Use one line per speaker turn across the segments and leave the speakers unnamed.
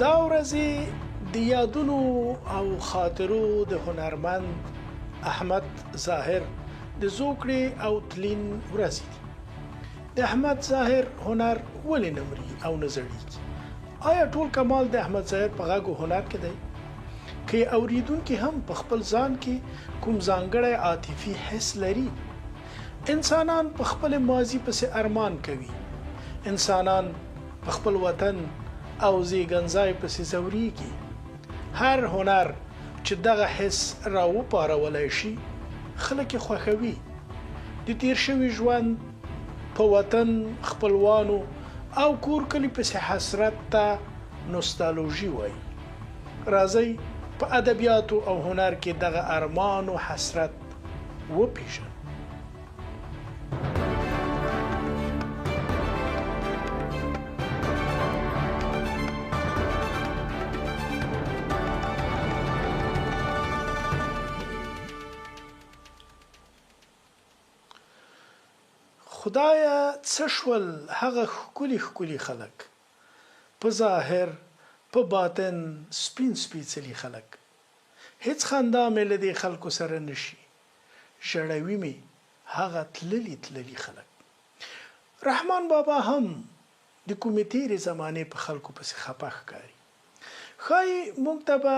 دا ورځې د یادونو او خاطرو د هنرمند احمد ظاهر د زوکړې او تلین ورځې دي. د احمد ظاهر هنر ولې نه مري او نه زړیږي؟ آیا ټول کمال د احمد ظاهر په غږ او هنر کې دی؟ که اوریدونکي هم په خپل ځان کې کوم ځانګړی عاطفي حس لري؟ انسانان په خپل ماضي پسې ارمان کوي. انسانان په خپل وطن او زیږنځای پسې ځوريږي. هر هنر چې دغه حس راوپارولی شي خلک یې خوښوي. د تیر شوي ژوند په وطن، خپلوانو او کور کلي پسې حسرت ته نوستالژي وایي. راځئ په ادبیاتو او هنر کې دغه ارمان او حسرت وپیژنو. خدایا څه شول هغه ښکلي ښکلي خلک، په ظاهر په باطن سپین سپیڅلي خلک. هیڅ خندا مې له دې خلکو سره نشي، ژړوي مې هغه تللي تللي خلک. رحمان بابا هم د کومې تېرې زمانې په خلکو پسې خپه ښکاري. ښایي موږ ته به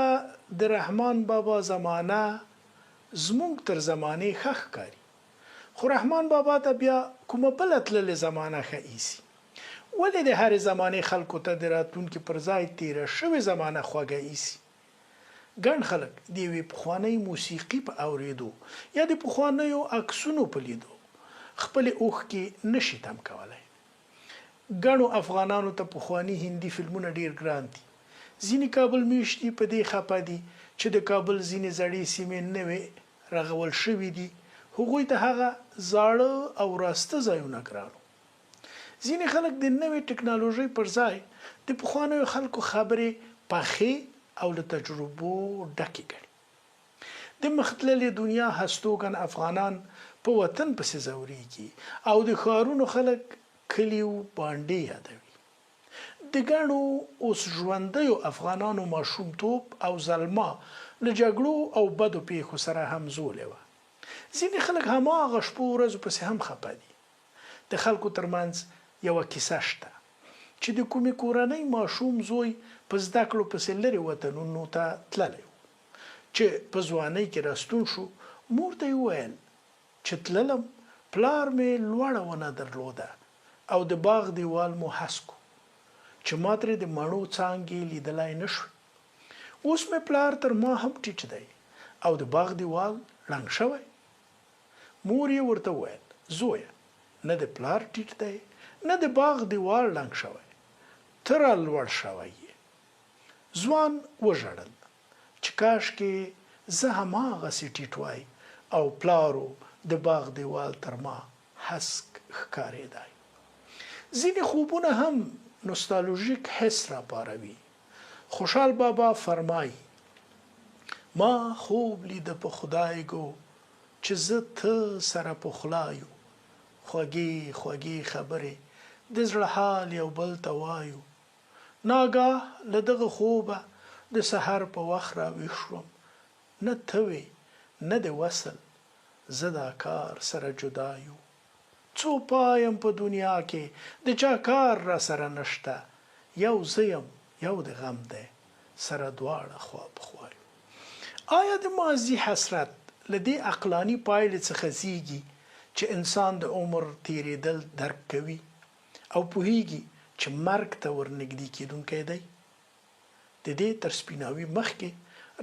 د رحمان بابا زمانه زموږ تر زمانې ښه ښکاري، خو رحمان بابا ته بیا کومه بله تللې زمانه ښه ایسي. ولې د هرې زمانې خلکو ته د راتلونکي پر ځای تیره شوې زمانه خوږه ایسي؟ ګڼ خلک د یوې پخوانۍ موسیقي په اورېدو یا د پخوانیو عکسونو په لیدو خپلې اوښکې نشي تم کولی. ګڼو افغانانو ته پخواني هندي فلمونه ډیر ګران دي. ځینې کابل میشتي په دې خپه دي چې د کابل ځینې زړې سیمې نوې رغول شوي دي. هغوی ته هغه زاړه او راسته ځایونه ګرانو. ځینې خلک د نوې ټکنالوژۍ پر ځای د پخوانیو خلکو خبرې پخې او له تجربو ډکې ګڼي. د مختللې دنیا هستوګن افغانان په وطن پسې ځوريږي او د ښارونو خلک کلیو بانډې یادوي. د ګڼو اوس ژوندیو افغانانو ماشومتوب او زلما له جګړو او بدو پیښو سره همزولې وه. ځینې خلک هماغه شپو ورځو پسې هم خپه دي. د خلکو ترمنځ یوه کیسه شته چې د کومې کورنۍ ماشوم زوی په زده کړو پسې لرې وطنونو ته تللی و. چې په ځوانۍ کې راستون شو، مور ته یې وویل چې تللم، پلار مې لوړه ونه درلوده او د باغ دیوال مو هسکو چې ما ترې د مڼو څانګې لیدلی نه شوې. اوس مې پلار تر ما هم ټیټ دی او د باغ دیوال ړنګ شوی. مور یې ورته وویل زویه، نه د پلار ټیټ دی نه د باغ دیوال ړنګ شوی، ته را لوړ شوی یې. ځوان وژړل چې کاشکې زه هماغسې ټیټ وای او پلارو د باغ دیوال تر ما هسک ښکارېدی. ځینې خوبونه هم نوستالژیک حس راپاروي. خوشحال بابا فرمایي ما خوب لیده په خدای گو چې زه ته سره پخلایو، خوږې خوږې خبرې د زړه حال یو بل ته وایو. ناګاه له دغه خوبه د سحر په وخت راویښ شوم، نه ته وې نه د وصل زه دا کار سره جدا یو. څو پایم په دنیا کې د چا کار را سره نشته، یو زه یم یو د غم دی سره دواړه خوا په خوا یو. آیا د ماضي حسرت له دې عقلاني پایلې څخه زیږي چې انسان د عمر تیریدل درک کوي او پوهیږي چې مرګ ته ورنږدې کیدونکی دی؟ د دې تر سپیناوي مخکې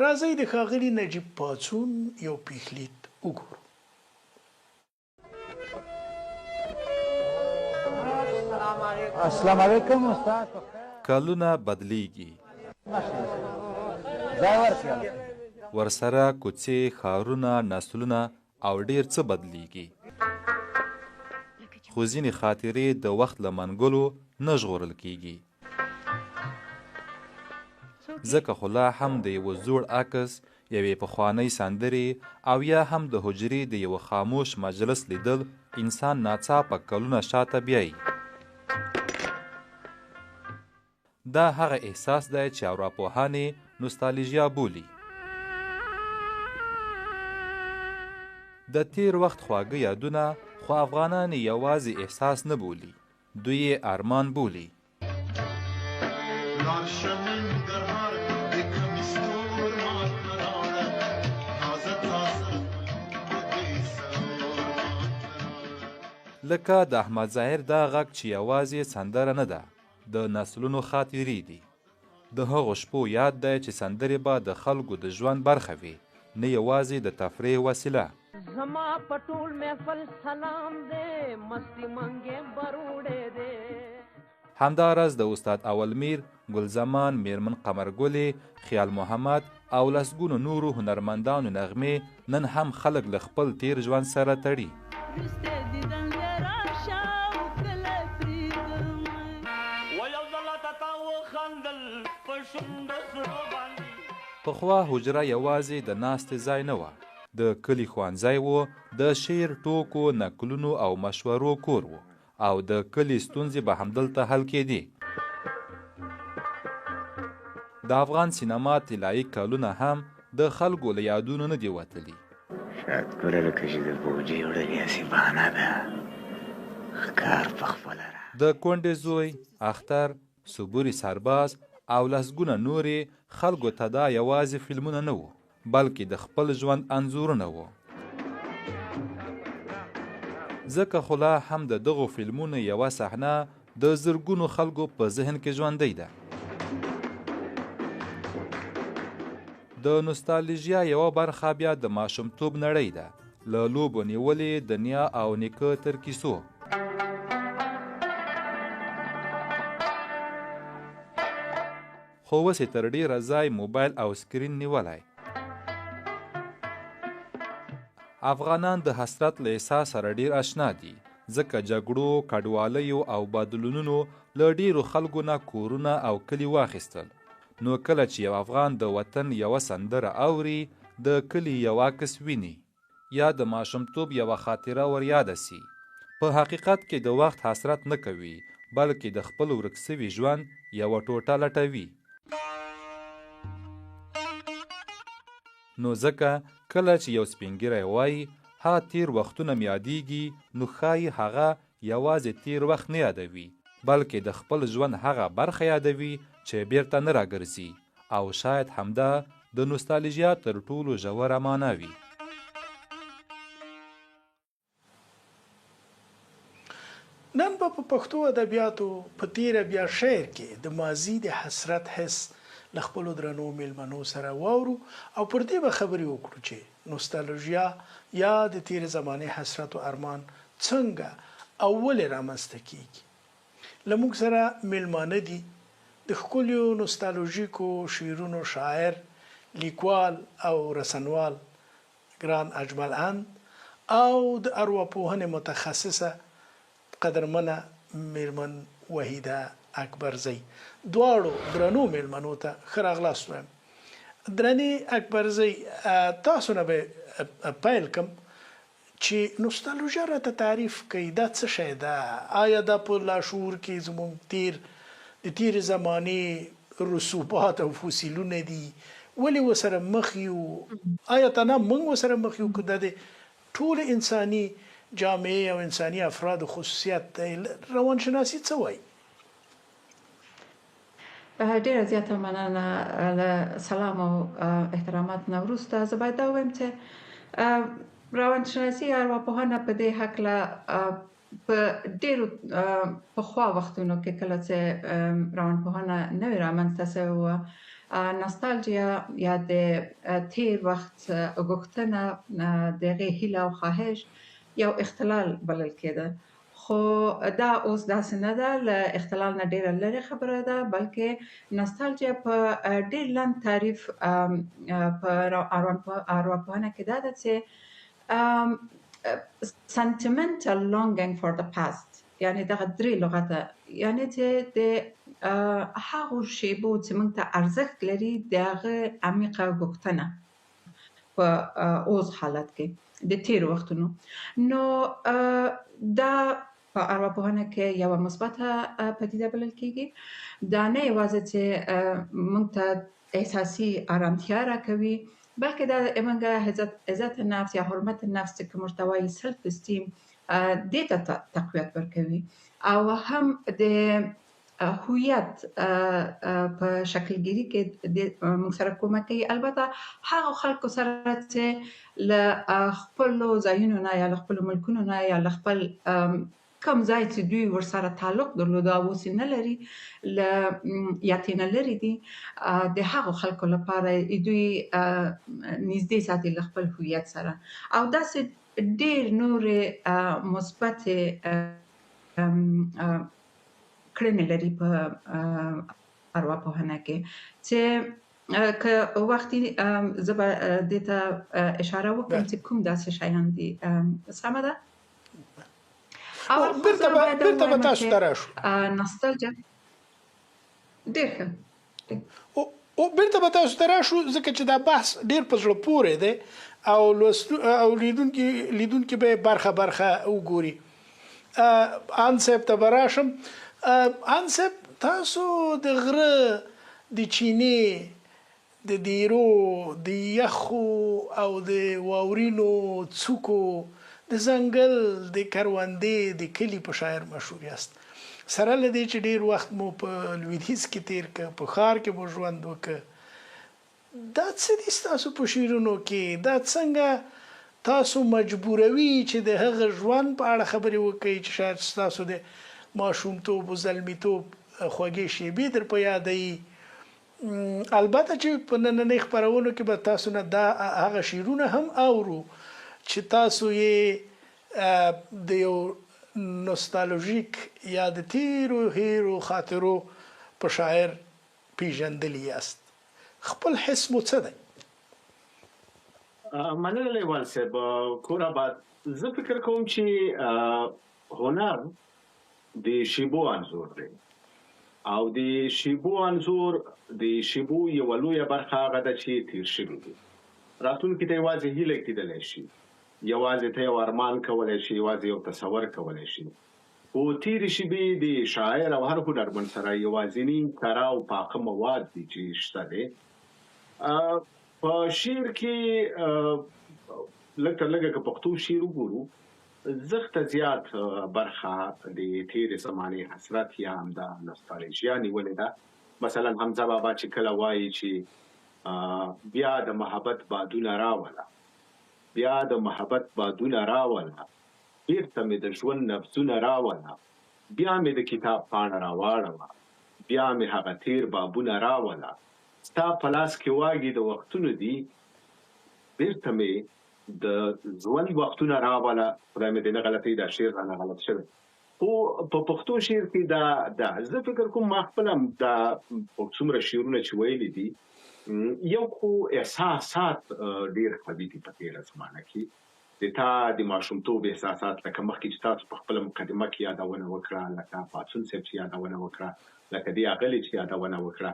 راځئ د ښاغلي نجیب پاڅون یو پیښلید وګورو.
السلام علیکم استاد.
کلونه بدلیږي، ورسره کوڅې، ښارونه، نسلونه او ډیر څه بدلیږي، خو ځینې خاطرې د وخت له منګلو نه ژغورل کیږي. ځکه خو لا هم د یوه زوړ عکس، یوې پخوانۍ سندرې او یا هم د حجرې د یوه خاموش مجلس لیدل انسان ناڅاپه کلونه شاته بیایي. دا هغه احساس دی چې ارواپوهان یې نوستالژیا بولي. د تیر وخت خواږه یادونه خو افغانان یوازې احساس نه بولي، دوی یې ارمان بولي. لکه د احمد ظاهر دا غږ چې یوازې سندره نه ده، د نسلونو خاطرې دي. د هغو شپو یاد دی چې سندرې به د خلکو د ژوند برخه وي، نه یوازې د تفریح وسیله.
زما پټول محفل سلام دے مستی منگے بروڑے دے.
همداراز د استاد اولمیر، ګلزمان، میرمن قمرګلې، خیال محمد او لسګونو نورو هنرمندانو نغمې نن هم خلک له خپل تیر ژوند سره تړي. پخوا حجره یوازې د ناستې ځای نه وه، د کلي ښوونځی و، د شعر، ټوکو، نکلونو او مشورو کور و، او د کلي ستونزې به همدلته حل کېدې. د افغان سینما طلایي کلونه هم د خلکو له یادونو نه دي وتلي.
شاید ګوره لکه چې د بوجۍ وړلې هسې بهانه ده، ښکار پخپله را.
د کونډې زوی، اختر، صبوري سرباز او لسګونه نورې خلکو ته دا یوازې فلمونه نه وو، بلکې د خپل ژوند انځورونه وو. ځکه خو لا هم د دغو فلمونو یوه صحنه د زرګونو خلکو په ذهن کې ژوندۍ ده. د نوستالژیا یوه برخه بیا د ماشومتوب نړۍ ده، له لوبو نیولې د نیا او نیکه تر کیسو. خو اوس یې تر ډېره ځای موبایل او سکرین نیولی. افغانان د حسرت له احساس سره ډېر اشنا دي، ځکه جګړو، کډوالیو او بدلونونو له ډېرو خلکو نه کورونه او کلي واخیستل. نو کله چې یو افغان د وطن یوه سندره اوري، د کلي یو عکس ویني یا د ماشومتوب یوه خاطره ور یاده سي، په حقیقت کې د وخت حسرت نه کوي، بلکې د خپل ورک سوي ژوند یوه ټوټه لټوي. نو ځکه کله چې یو سپینګیری وایي ها تیر وختونه مې یادیږي، نو ښایي هغه یوازې تیر وخت نه یادوي، بلکې د خپل ژوند هغه برخه یادوي چې بیرته نه راګرځي، او شاید همدا د نوستالژیا تر ټولو ژوره معنا وي.
نن به په پښتو ادبیاتو په تیره بیا شعر کې د ماضي د حسرت حس له خپلو درنو میلمنو سره واورو، او پر دې به خبرې وکړو چې نوستالژیا یا د تیرې زمانې حسرت او ارمان څنګه او ولې رامنځته کیږي. له موږ سره میلمانه دي د ښکلیو نوستالژیکو شعرونو شاعر، لیکوال او رسنوال ګران اجمل اند او د ارواپوهنې متخصصه قدرمنه میرمن وحیده اکبرزی. دواړو درنو میلمنو ته ښه راغلاست وایم. درنې اکبرزی، تاسو نه به پیل کم چې نوستالژیا راته تعریف کوي، دا څه شی ده؟ آیا دا په لاشعور کې زموږ د تیرې زمانې رسوبات او فوسیلونه دي؟ ولې ورسره مخ یو؟ آیا تنه موږ ورسره مخ یو که د ټول انساني جامعې او انساني افرادو خصوصیت دی؟ روانشناسي څه وایي؟
ډیره زیاته مننه. له سلام او احترامات نه وروسته زه باید دا ووایم چې روانشناسي ارواپوهنه په دې هکله په ډیرو پخوا وختونو کې کله چې روانپوهنه نوې رامنځته شوې وه، نوستالژیا یا د تیر وخت غوښتنه، د هغې هیله او خواهش یو اختلال بلل کېده. خو دا اوس داسې نه ده، له اختلال نه ډیره لرې خبره ده، بلکې نوستالژیا په ډیر لنډ تعریف په ارواپوهنه کې دا ده چې sentimental longing for the past، یعنی دغه درې لغته، یعنی چې د هغو شیبو چې موږ ته ارزښت لري د هغه عمیقه غوښتنه په اوس حالت کې د تیر وختونو. نو دا په ارواپوهنه کې یوه مثبته پدیده بلل کېږي. دا نه یوازې چې موږ ته احساسي ارامتیا راکوي، بلکې دا موږ عزت نفس یا حرمت نفس چې کوم ورته وایي سلف استیم دې ته تقویت ورکوي، او هم د هویت په شکلګیري کې موږ سره کومک کوي. البته هغه خلکو سره چې له خپلو ځایونو نه یا له خپلو ملکونو نه یا له خپل کوم ځای چې دوی ورسره تعلق درلوده او اوس نه لري یا ترې نه لرې دي، د هغو خلکو لپاره دوی نږدې ساتي له خپل هویت سره. او داسې ډېر نورې مثبتې کړنې لري په ارواپوهنه کې چې که وختي زه به دې ته اشاره وکړم چې کوم داسې شیان دي. سمه ده؟
بیرته به تاسو ته راشو.
نوستالژیا ډېر ښه.
بیرته به تاسو ته راشو ځکه چې دا بحث ډېر په زړه پورې دی او لیدونکي به برخه وګوري. ان صاحب ته به راشم. ان صاحب، تاسو د غره د چینې د دیرو د یخو او د واورینو څوکو د ځنګل د کروندې د کلي په شاعر مشهور یاست. سره له دې چې ډېر وخت مو په لویدیځ کې تیر کړ، په ښار کې مو ژوند وکړ، دا څه دي ستاسو په شعرونو کې؟ دا څنګه تاسو مجبوروي چې د هغه ژوند په اړه خبرې وکړئ چې شاید ستاسو د ماشومتوب او زلمیتوب خوږې شیبې در په یادوي؟ البته چې په نننۍ خپرونو کې به تاسو نه دا هغه شعرونه هم اورو چې تاسو یې د یو نوستالژیک یا د تیرو هیرو خاطرو په شاعر پیژندلی یاست. خپل حس مو څه دی؟
مننه لیوال صاحب. کور آباد. زه فکر کوم چې هنر د شیبو انځور دی، او د شیبو انځور د شیبو یوه لویه برخه هغه ده چې تیر شوي دي. راتلونکي ته یوازې هیله کېدلی شي، یوازې ته یو ارمان کولی شي، یوازې یو تصور کولی شي. خو تیرې شیبې د شاعر او هر هنرمند سره یوازینی کره او پاخه مواد دي چې شته دی. په شعر کې لږ تر لږه که پښتو شعر وګورو، زښته زیات برخه د تیرې زمانې حسرت یا همدا نوستالژیا نیولې ده. مثلا حمزه بابا چې کله وایي چې بیا د محبت بادونه راوله، بیا د محبت بادونه راوله، بیرته مې د ژوند نبضونه راوله، بیا مې د کتاب پاڼه راواړوه، بیا مې هغه تیر بابونه راوله، ستا په لاس کې واګې د وختونو دي، بیرته مې د ژوند وختونه راوله. خدای مې دې نه غلطوي، دا شعر رانه غلط شوی. خو په پښتو شعر کې دا زه فکر کوم ما خپله دا څومره شعرونه چې ویلي دي، یو خو احساسات ډېر قوي دي په تېره زمانه کې. د تا د ماشومتوب احساسات، لکه مخکې چې تاسو په خپله مقدمه کې یادونه وکړه، لکه پاڅون صاحب چې یادونه وکړه، لکه دې اغلې چې یادونه وکړه،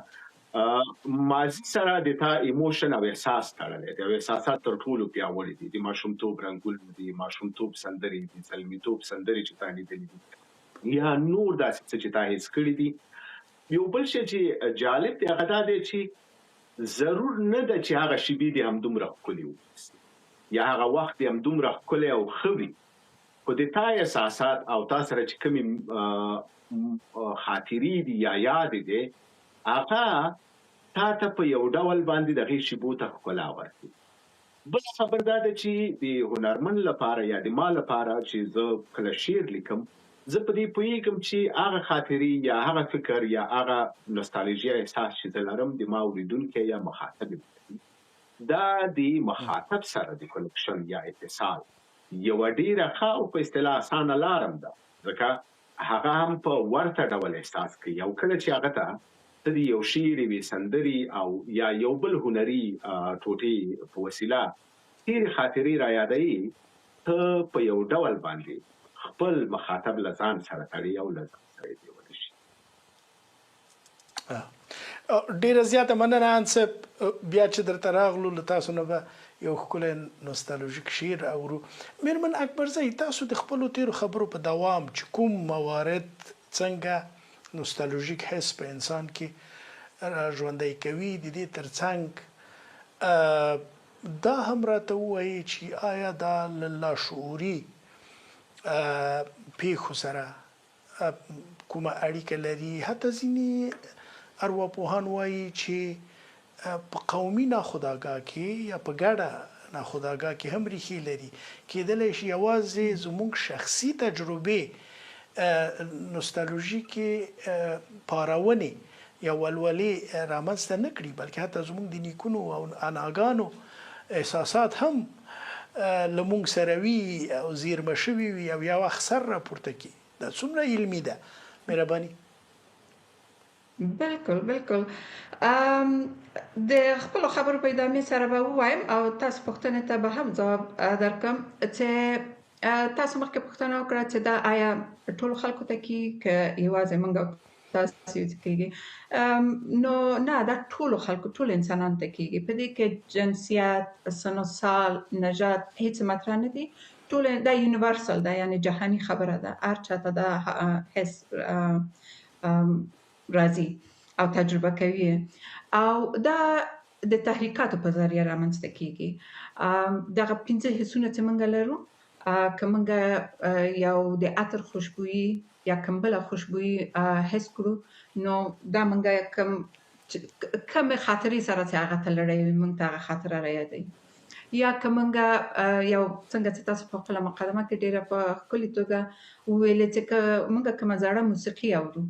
ماضي سره د تا ایموشن او احساس تړلی دی، او احساسات تر ټولو پیاوړي دي. د ماشومتوب رنګونه دي، ماشومتوب سندرې دي، زلمیتوب سندرې چې تا لیدلي دي، یا نور داسې څه چې تا حس کړي دي. یو بل شی چې جالب دی هغه دا دی چې ضرور نه ده چې هغه شیبې دې همدومره ښکلي واوسي یا هغه وخت دې همدومره ښکلی او ښه وي، خو د تا احساسات او تا سره چې کومې خاطرې دي یا یادې دی، هغه تا ته په یو ډول باندې د هغې شیبو ته ښکلا ورکوي. بل خبر دا ده چې د هنرمند لپاره یا د ما لپاره چې زه کله شعر لیکم، زه په دې پوهېږم چې هغه خاطرې یا هغه فکر یا هغه نوستالژیا احساس چې زه لرم، د ما اورېدونکی یا مخاطب دا د مخاطب سره د کنکشن یا اتصال یوه ډېره ښه او په اصطلاح اسانه لارم ده، ځکه هغه هم په ورته ډول احساس کوي. او کله چې هغه ته ته د یو شعر، یوې سندرې او یا یو بل هنري ټوټې په وسیله تېرې خاطرې رایادوي، ته په یو ډول باندې خپل مخاطب له ځان سره تړي او له ځان سره یې بیولی شي.
ډېره زیاته مننه ان صاحب. بیا چې درته راغلو له تاسو نه به یو ښکلی نوستالژیک شعر اورو. میرمن اکبرزی، تاسو د خپلو تیرو خبرو په دوام چې کوم موارد څنګه نوستالژیک حس په انسان کې ژوندی کوي، د دې ترڅنګ دا هم راته ووایي چې آیا دا له لاشعوري پیښو سره کومه اړیکه لري؟ حتی ځینې ارواپوهان وایي چې په قومي ناخودآګاه کې یا په ګډه ناخودآګاه کې هم ریښې لري. کېدلی شي یوازې زموږ شخصي تجربې نوستالژیکې پارونې یا ولولې رامنځته نه کړي، بلکې حتی زموږ د نیکونو او اناګانو احساسات هم له موږ سره وي او زیرمه شوي وي او یا وخت سر راپورته کړي. دا څومره علمي ده؟ مهرباني.
بالکل بالکل. د خپل خبرو په ادامه سره به ووایم او تاسو پوښتنې ته به هم ځواب درکم چې تاسو مخکې پوښتنه وکړه چې دا آیا ټول خلکو ته کیږي که یوازې موږ تاسو کیږي؟ نو نه، دا ټول خلکو، ټول انسانانو ته کیږي. په دې کې جنسیت، سن و سال، نژاد هیڅ مطرح نه دي. ټول دا یونیورسل ده، یعنی جهانی خبره ده. هر چاته دا حس راځي او تجربه کوي او دا د تحریکاتو په ذریعه رامنځته کیږي. دغه 5 حسونه چې موږ لرو، که موږ یو د عطر خوشبويي یا کوم بله خوشبويي حس کړو، نو دا موږ کوم خاطرې سره چې هغه تړلې وي، موږ ته هغه خاطره رايادوي. یا که موږ یو څنګه چې تاسو په خپله مقدمه کې ډېره په ښکلې توګه وویلې چې که موږ کومه زړه موسیقي اورو،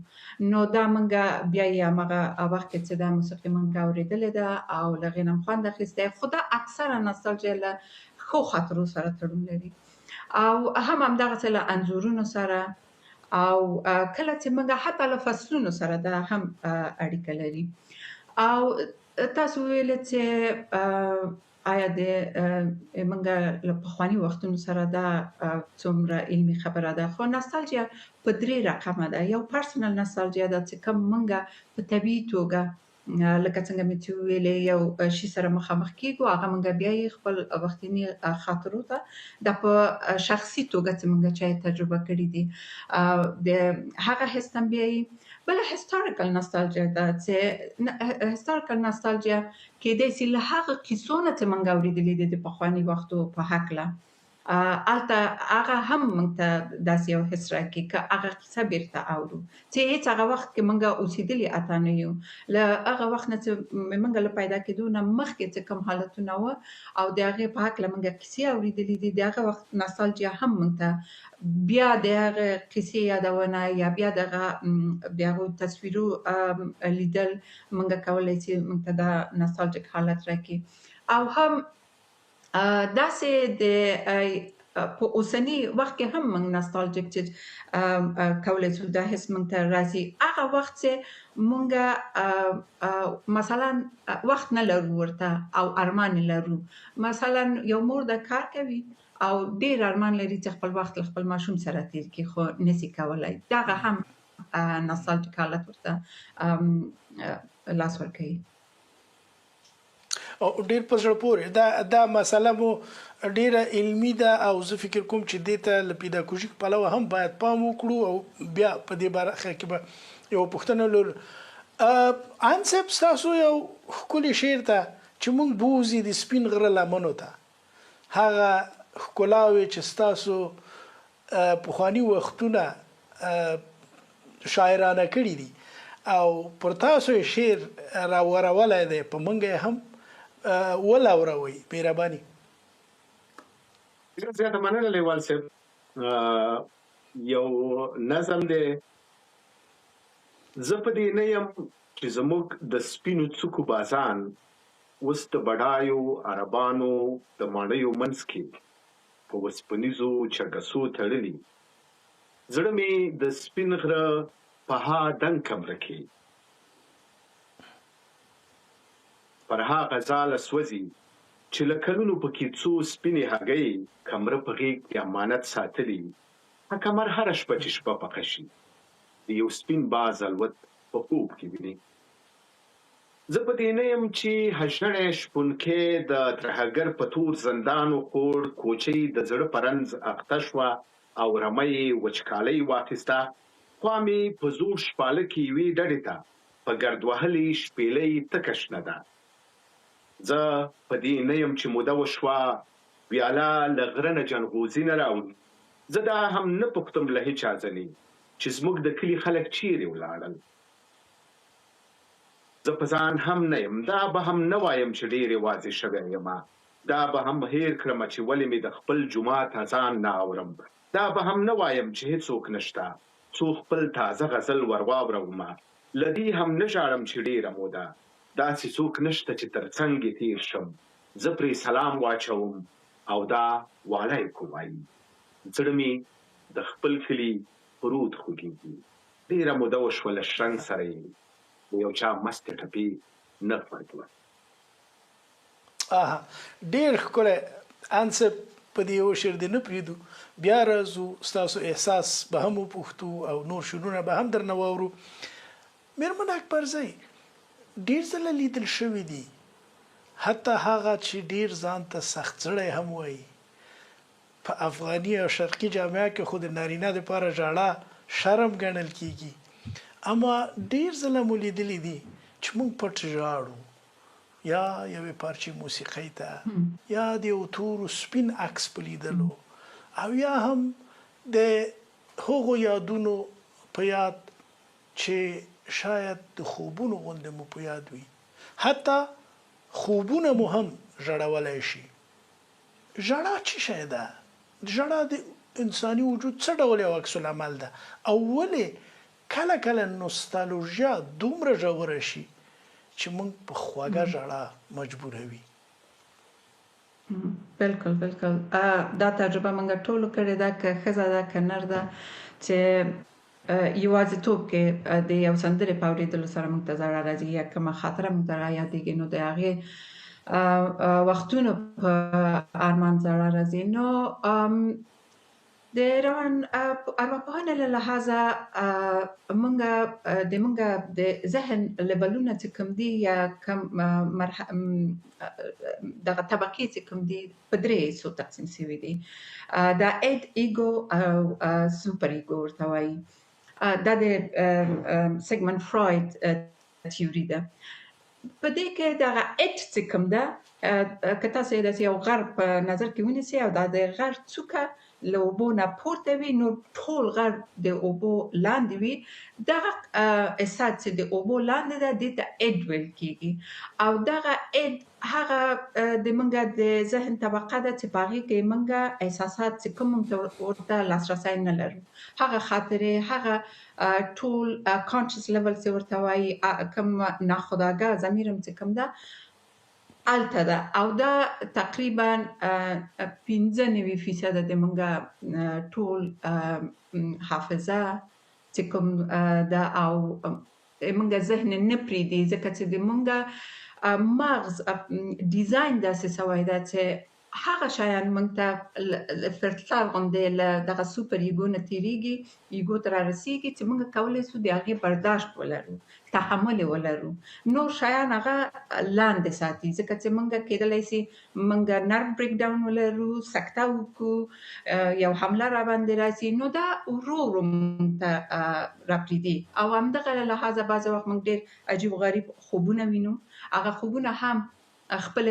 نو دا موږ بیا یې همغه وخت کې چې دا موسیقي موږ اورېدلې ده او له هغې نه خوند اخیستی، خو دا اکثره نوستالژیا له ښو خاطرو سره تړون لري او هم همدغسې له انځورونو سره او کله چې موږ حتی له فصلونو سره دا هم اړیکه لري. او تاسو ویلې چې آیا د موږ له پخواني وختونو سره دا څومره علمي خبره ده؟ خو نوستالژیا په 3 رقمه ده. یو پرسنل نوستالژیا ده چې کوم موږ په طبیعي توګه لکه څنګه مې چې ویلې یو شي سره مخامخ کیږو، هغه موږ بیا یې خپل وختینی خاطرو ته د په شخصي توګه چې موږ چا تجربه کړې دي د هغه حس تنبیهي. بل هیستوریکل نوستالژیا ده چې هیستوریکل نوستالژیا کېدای شي له هغه کیسو نه چې موږ اورېدلې دي د پخواني وختو په هکله، هلته هغه هم موږ ته داسې یو حس راکړي که هغه کیسه بیرته اورو چې هېڅ هغه وخت کې موږ اوسېدلي اته نه یو. له هغه وخت نه چې موږ له پیدا کېدو نه مخکې چې کوم حالتونه وه او د هغې په هکله موږ کیسې اورېدلې دي، د هغه وخت نوستالژیا هم موږ ته بیا د هغه کیسې یادونه یا بیا د هغو تصویرو لیدل موږ کولی چې موږ ته دا نوستالژیک حالت راکړي. او هم داسې د په اوسني وخت کې هم موږ نوستالژیک چې کولی شو دا حس موږ ته راځي هغه وخت چې موږ مثلا وخت نه لرو ورته او ارمان لرو. مثلا یو مور د کار کوي او ډېر ارمان لري چې خپل وخت له خپل ماشوم سره تیر کړي، خو نشي کولی. دغه هم نوستالژیک حالت ورته لاس ورکوي.
او ډېر په زړه پورې دا مسله مو ډېره علمي ده او زه فکر کوم چې دې ته له پیداګوژیک پلوه هم باید پام وکړو او بیا په دې برخه کې به یو پوښتنه لرو. انصب ستاسو یو ښکلي شعر ته چې موږ بوځي د سپین غره لمنو ته، هغه ښکلاوې چې ستاسو پخواني وختونه شاعرانه کړي دي او پر تاسو یې شعر راورولی دی، په موږ یې هم ولاوروئ. مهرباني.
ډېره زیاته مننه لیوال صاحب. یو نظم دی، زه په دې نه یم چې زموږ د سپینو څوکو بازان اوس د بډایو عربانو د ماڼیو منځ کې په وسپنیزو چرګسو تړلي، زړه مې د سپین غره په ها دنګ کمره کې پر هغه ځاله سوځي چې له کلونو پکې څو سپینې هګۍ کمره په غېږ کې امانت ساتلي. کمر هره شپه چې شپه پخه شي د یو سپین باز الوت په خوب کې ویني. زه په دې نه یم چې هشنړی شپونکې د ترهګر په تور زندان وخوړ، کوچۍ د زړه په رنځ اخته شوه او رمه یې وچکالۍ واخیسته. خوا مې په زوړ شپاله کې یوې ډډې ته په ګرد وهلې شپېلۍ تکه شنه ده. زه په دې نه یم چې موده وشوه ویاله له غره نه جنغوزي نه راوړي. زه دا هم نه پوښتم له هېچا ځلې چې زموږ د کلي خلک چیرې ولاړل. زه په ځان هم نه یم، دا به هم نه وایم چې ډېر یوازې شوی یم. دا به هم هېر کړم چې ولې مې د خپل جومات اذان نه اورم. دا به هم نه وایم چې هېڅوک نشته څو خپل تازه غزل ور واورم. له دې هم نه ژاړم چې ډېره موده داسې څوک نشته چې تر څنګ یې تېر شم. زه پرې سلام واچوم او دا وعلیکم وایي. زړه مې د خپل کلي په رود خوږېږي. ډېره موده وشوه له شرنګ سره یې د یو چا مستې ټپې نه خوړله.
ډېر ښکلی انصب په دې یو شعر دې نه پرېږدو، بیا راځو ستاسو احساس به هم وپوښتو او نور شعرونه به هم درنه واورو. میرمن اکبرزۍ، ډېر ځله لیدل شوي دي حتی هغه چې ډېر ځان ته سخت زړی هم وایي، په افغاني او شرقي جامعه کې خو د نارینه دپاره ژړا شرم ګڼل کېږي، اما ډېر ځله مو لیدلی دي چې موږ پټ ژاړو یا یوې پارچې موسیقۍ ته یا د یو تورو سپین عکس په لیدلو او یا هم د هغو یادونو په یاد چې شاید د خوبونو غوندې مو په یاد وي، حتی خوبونه مو هم ژړولی شي. ژړا څه شی ده؟ ژړا د انساني وجود څه ډول یو عکس العمل ده او ولې کله کله نوستالژیا دومره ژوره شي چې موږ په خوږه ژړا مجبوروي؟
بالکل بالکل دا تجربه موږ ټولو کړې ده، که ښځه ده که نر ده، چې یوازیتوب کې د یو سندرې په اورېدلو سره موږ ته ژړا راځي یا کومه خاطره موږ ته رایادېږي، نو د هغې وختونو په ارمان ژړا راځي. نو د روان ارواپوهنې له لحاظه موږ د ذهن لیولونه چې کوم دي یا کوم دغه طبقې چې کوم دي په درې حصو تقسیم شوي دي. دا اډ، ایګو او سوپر ایګو ورته وایي. دا د سیګمنډ فروید تیوري ده. په دې کې دغه اډ چې کوم ده، که تاسو یې داسې یو غر په نظر کې ونیسئ او دا د غر څوکه له اوبو نه پورته وي، نو ټول غر د اوبو لاندې وي. دغه احساس چې د اوبو لاندې ده دې ته اډ ویل کېږي او دغه اډ هغه د موږ د ذهن طبقه ده چې په هغې کې موږ احساسات چې کوم موږ ورته لاسرسی نه لرو، هغه خاطرې، هغه ټول کانشس لیول چې ورته وایي، کوم ناخودآګاه ضمیر هم چې کوم ده هلته ده او دا تقریبا 95% د موږ ټول حافظه چې کوم ده او موږ ذهن نه پرېږدي، ځکه چې د موږ مغز ډیزاین داسې شوی ده چې هغه شیان موږ ته فرتلال غوندې له دغه سوپر ایګو نه تېرېږي، ایګو ته رارسېږي چې موږ کولی شو د هغې برداشت ولرو، تحمل ولرو، نور شیان هغه لاندې ساتي، ځکه چې موږ کېدلی شي موږ نرم بریک ډاون ولرو، سکته وکړو، یو حمله راباندې راشي، نو دا ورو ورو موږ ته راپرېږدي او همدغه له لحاظه بعضې وخت موږ ډېر عجیب غریب خوبونه وینو. هغه خوبونه هم خپل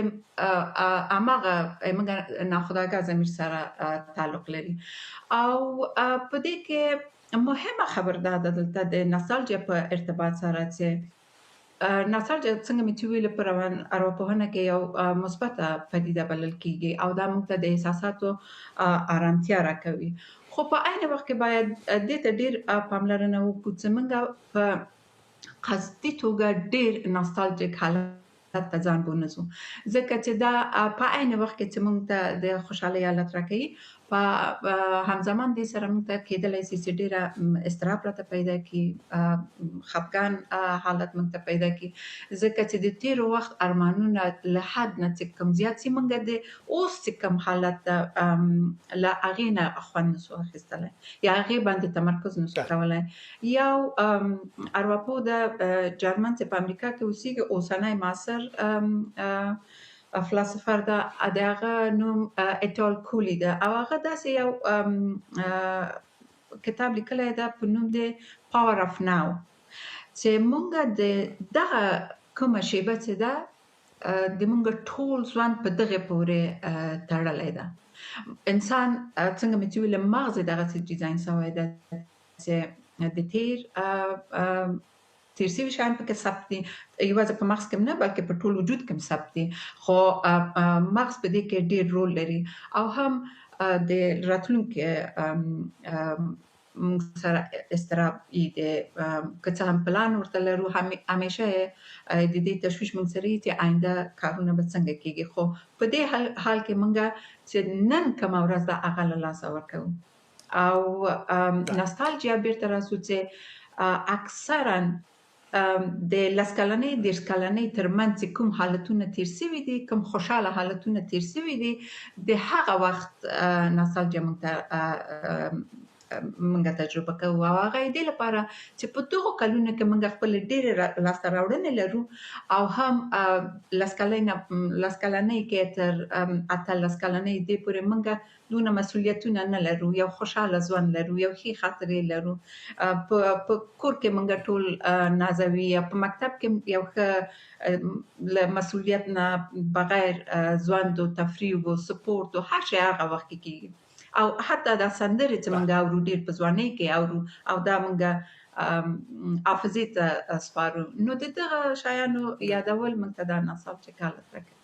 هماغه موږ ناخودآګاه ضمیر سره تعلق لري. او په دې کې مهمه خبر دا ده دلته د نوستالژیا په ارتباط سره چې نوستالژیا څنګه مې چې ویل په روان ارواپوهنه کې یو مثبته پدیده بلل کېږي او دا موږ ته د احساساتو ارامتیا راکوي، خو په عین وخت کې باید دې ته ډېر پاملرنه وکړو چې موږ په قصدي توګه ډېر نوستالژیک حالت ته ځان ونیسو، ځکه چې دا په عین وخت کې چې موږ ته د خوشحالۍ حالت راکوي، په همزمان دې سره موږ ته کېدلی شي چې ډېره اضطراب راته پیدا کړي، خفګان حالت موږ ته پیدا کړي، ځکه چې د تېر وخت ارمانونه له حد نه چې کوم زیات شي، موږ د اوس چې کوم حالت ده له هغې نه خوند نشو اخیستلی یا هغې باندې تمرکز نشو کولی. یو ارواپوه د جرمن چې په امریکا کې اوسېږي، اوسنی معاصر فلسفر ده، د هغه نوم ایټال کولی ده، او هغه داسې یو کتاب لیکلی ده په نوم د پاور اف ناو، چې موږ د دغه کومه شیبه چې ده د موږ ټول ژوند په دغې پورې تړلی ده. انسان څنګه مې چې ویل مغز یې دغسې ډیزاین شوی ده چې د تیر شوي شیان پکې ثبت دي، یوازې په مغز کې نه بلکې په ټول وجود کې هم ثبت دي، خو مغز په دې کې ډېر رول لري، او هم د راتلونکي موږ سره اضطراب یې د که څه هم پلان ورته لرو، همیشه د دې تشویش موږ سره وي چې آینده کارونه به څنګه کېږي، خو په دې حال کې موږ چې نن کومه ورځ ده هغه له لاسه ورکوو. او ناستالجیا بیرته راسو چې اکثرا د لس کلنۍ 10 کلنۍ ترمنځ چې کوم حالتونه تیر شوي دي، کوم خوشحاله حالتونه تیر شوي دي، د هغه وخت ناستالجیا موږ تجربه کوو، او هغه یې دې لپاره چې په دغو کلونو کې موږ خپلې ډېرې لاسته راوړنې لرو، او هم لس کلنۍ کې تر 18 کلنۍ دې پورې موږ دونه مسؤلیتونه نه لرو، یو خوشحاله ژوند لرو، یو ښې خاطرې لرو، په کور کې موږ ټول نازوي، په مکتب کې یو ښه له مسؤلیت نه بغیر ژوند او تفریح او سپورت او هر شی هغه وخت کې کېږي، او حتی دا سندرې چې موږ اورو ډېر په ځوانۍ کې اورو، او دا موږ حافظې ته سپارو، نو د دغه شیانو یادول موږ ته دا ناصالجیک حالت راکوي.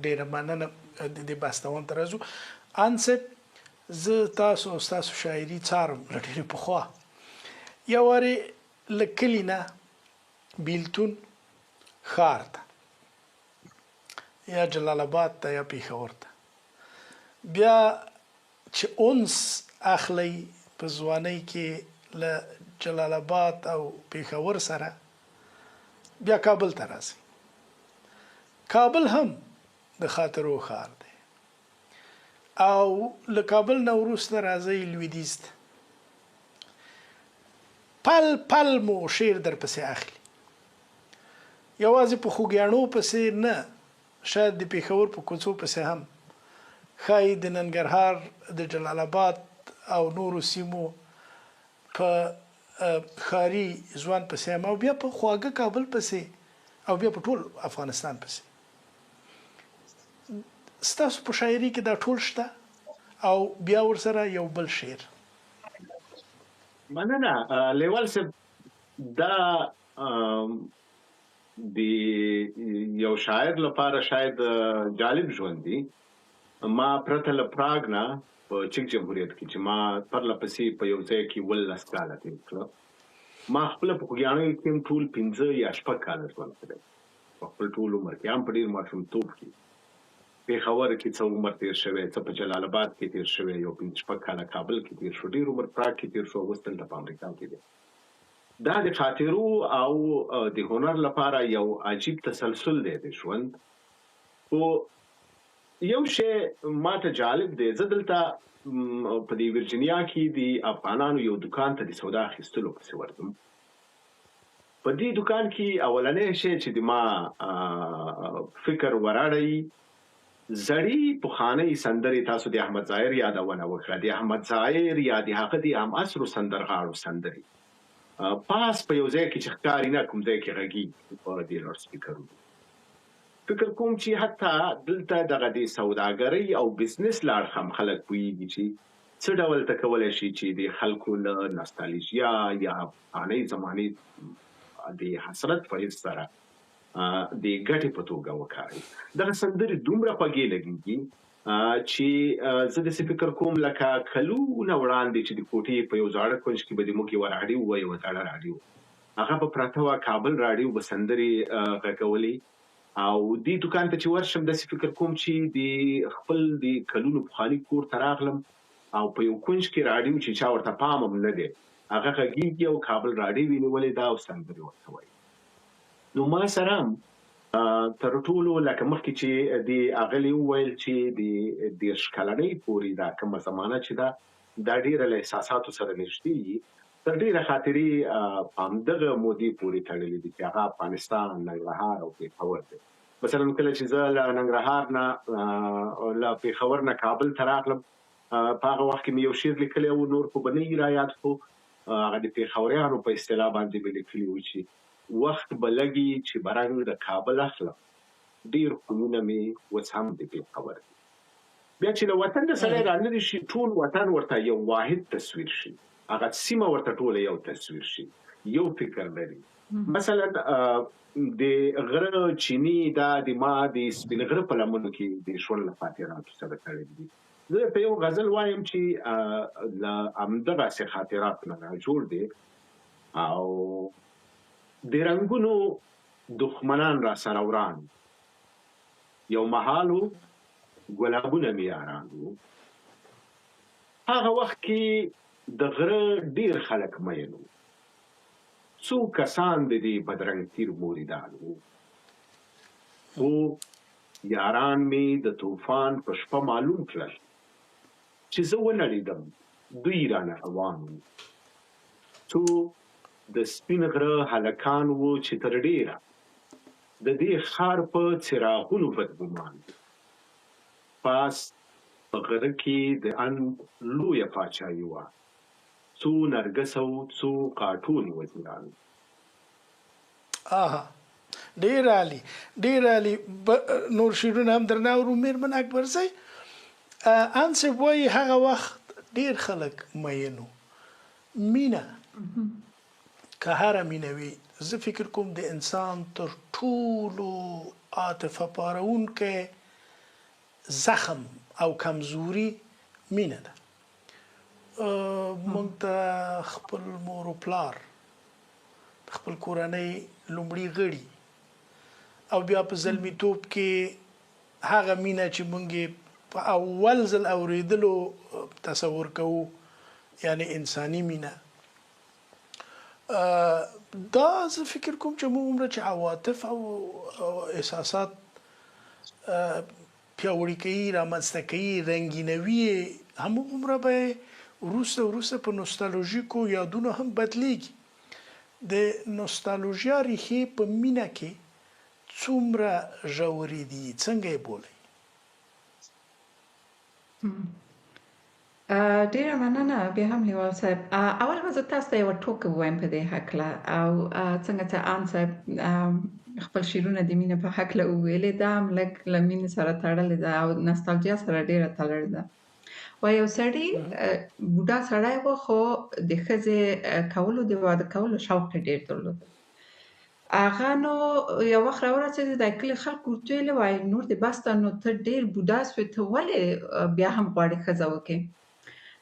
ډېره مننه. د دې بحث دوام ته راځو. انصب، زه تاسو او ستاسو شاعري څارم له ډېرې پخوا. یو وارې له کلي نه بیلتون ښار ته یا جلال آباد ته یا پېښور ته، بیا چې انس اخلی په ځوانۍ کې له جلال آباد او پېښور سره، بیا کابل ته راځي. کابل هم د خاطرو ښار دی، او له کابل نه وروسته راځئ لویدیځ ته، پل پل مو شعر در پسې اخلي، یوازې په خوږیاڼو پسې نه، شاید د پېښور په کوڅو پسې هم، ښایي د ننګرهار، د جلال آباد او نورو سیمو په ښاري ژوند پسې هم، او بیا په خواږه کابل پسې، او بیا په ټول افغانستان پسې. ستاسو په شاعري کې دا ټول شته، او بیا ورسره یو بل شعر.
مننه لیوال صاحب. دا د یو شاعر لپاره شاید جالب ژوند دی. ما پرته له پراګ نه په چک جمهوریت کې چې ما پرله پسې په یو ځای کې 18 کاله تېر کړه، ما خپله په خوږیاڼیو کې هم ټول 15 یا 6 کاله ژوند کړی، په خپل ټول عمر کې، هم په ډېر ماشومتوب کې. پېښور کې څه عمر تېر شوی، څه په جلال آباد کې تېر شوی، یو 5-6 کاله کابل کې تېر شو، ډېر عمر پراګ کې تېر شو، اوس دلته په امریکا کې دی. دا د خاطرو او د هنر لپاره یو عجیب تسلسل دی د ژوند. خو یو شی ماته جالب دی، زه دلته په دې ورجینیا کې د افغانانو یو دکان ته د سودا اخیستلو پسې ورځم. په دې دکان کې اولنی شی چې د ما فکر وراړی، زړې پخوانۍ سندرې، تاسو د احمد ظاهر یادونه وکړه، د احمد ظاهر یا د هغه د هم عصرو سندرغاړو سندرې پاس په یو ځای کې چې ښکاري نه کوم ځای کې غږیږي په دې لاوډ سپیکرونو. فکر کوم چې حتی دلته دغه د سوداګرۍ او بزنس لاړ هم خلک پوهېږي چې څه ډول ته کولی شي چې د خلکو له ناستالژیا یا پخوانۍ زمانې د حسرت په حس سره د ګټې په توګه وکاروي. دغه سندرې دومره خوږې لګېږي چې زه داسې فکر کوم لکه کلونه وړاندې چې د کوټې په یو زاړه کونج کې به زموږ یوه راډیو وه، یوه زاړه راډیو، هغه به پرته وه، کابل راډیو به سندرې غږولې، او دې دوکان ته چې ورشم داسې فکر کوم چې د خپل د کلونو پخواني کور ته راغلم او په یو کونج کې راډیو چې چا ورته پام هم نه دی هغه غږیږي او کابل راډیو یې نیولې ده او سندرې ورته وایي. نو ما سره هم تر ټولو لکه مخکې چې د اغلي وویل چې د 10 کلنۍ پورې دا کومه زمانه چې دا ډېره له احساساتو سره نږدې وي تر ډېره خاطرې په همدغه مودې پورې تړلې دي چې هغه افغانستان ننګرهار او پېښور دی. مثلا کله چې زه له ننګرهار نه له پېښور نه کابل ته راغلم په هغه وخت کې مې یو شعر لیکلی و نور خو به نه یې رایاد کړو هغه د پېښوریانو په اصطلاح باندې مې لیکلي و چې وخت به لګي چې به رنګ د کابل اخلم ډېر خویونه مې اوس هم د پېښور دي. بیا چې له وطن د سړی رالرې شي ټول وطن ورته یو واحد تصویر شي هغه سیمه ورته ټوله یو تصویر شي یو فکر لري. مثلا د غره چینی دا د ما د سپین غره په لمنو کې د ژوند له خاطراتو سره تړلي دي. زه په یو غزل وایم چې له همدغسې خاطرات نه راجوړ دی او د رنګونو دښمنان را سره وران یو مهالو ګلابونه مې یاران وو. هغه وخت کې د غره ډېر خلک مین وو څو کسان د دې بدرنګ تیر موریدان وو خو یاران مې د طوفان په شپه معلوم کړل چې زه ونړېدم دوی رانه روان وو. څو د سپین غره هلکان وو چې تر ډېره د دې ښار په څراغونو بدګمان وو. پاس په غره کې د ان لویه پاچاهي وه څو نرګس او څو قاټونې وزیران.
ډېر عالي ډېر عالي. نور شعرونه هم درنه اورو میرمن اکبر صاحب. انصب وایي هغه وخت ډېر خلک مینو مینه که هره مینه وي زه فکر کوم د انسان تر ټولو عاطفه پارونکی زخم او کمزوري مینه ده. موږ ته خپل مور و پلار خپل کورنۍ لومړي غړي او بیا په زلمیتوب کې هغه مینه چې موږ په اول ځل اورېدلو تصور کوو یعنی انساني مینه. دا زه فکر کوم چې موږ عمره چې عواطف او احساسات پیاوړي کوي رامنځته کوي رنګینوي همومره به وروسته په نوستالژیکو یادونو هم بدلیږي. د نوستالژیا ریښې په مینه کې څومره ژورې دي څنګه یې بولئ؟
ډیره مننه بیا هم لیوال صاحب. اول به زه تاسو ته یوه ټوکه ووایم په دې هکله او څنګه چې ان صاحب خپل شعرونه د مینې په هکله وویلې دا هم لږ له مینې سره تړلې ده او نوستالژیا سره ډیره تړلې ده. وایي یو سړي بوډا سړی و خو د ښځې کولو د واده کولو شوق یې ډېر درلود. هغه نو یو وخت راورسېد د کلي خلکو ورته ویلې وایي نور دې بس ده نو ته ډېر بوډا سوې ته ولې بیا هم غواړې ښځه وکړې؟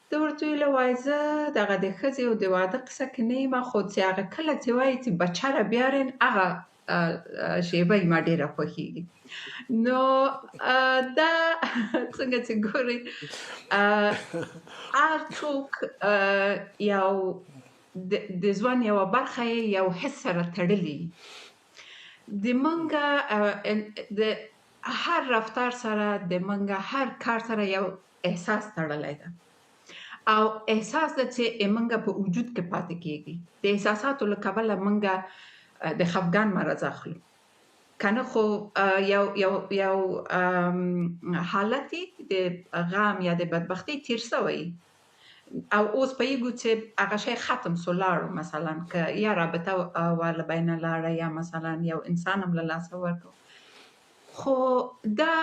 ده ورته ویلې وایي زه دغه د ښځې او د واده قصه کې نه یم خو چې هغه کله چې وایي چې بچه را بیارین هغه شیبه یې ما ډېره خوښېږي. نو دا څنګه چې ګورئ هر څوک یو د ژوند یوه برخه یې یو حس سره تړلي. د منګه د هر رفتار سره د منګه هر کار سره یو احساس تړلی ده او احساس ده چې منګه په وجود کې پاتې کېږي. د احساساتو له کبله منګه د خفګان مرض اخلو کنه خو یو حالتي د غم یا د بدبختي تیر سوی او اوس پوهیږو چې هغه شی ختم سو لاړو مثلا که یا رابطه واله بینه لاړه یا مثلا یو انسان هم له لاسه ورکړو خو دا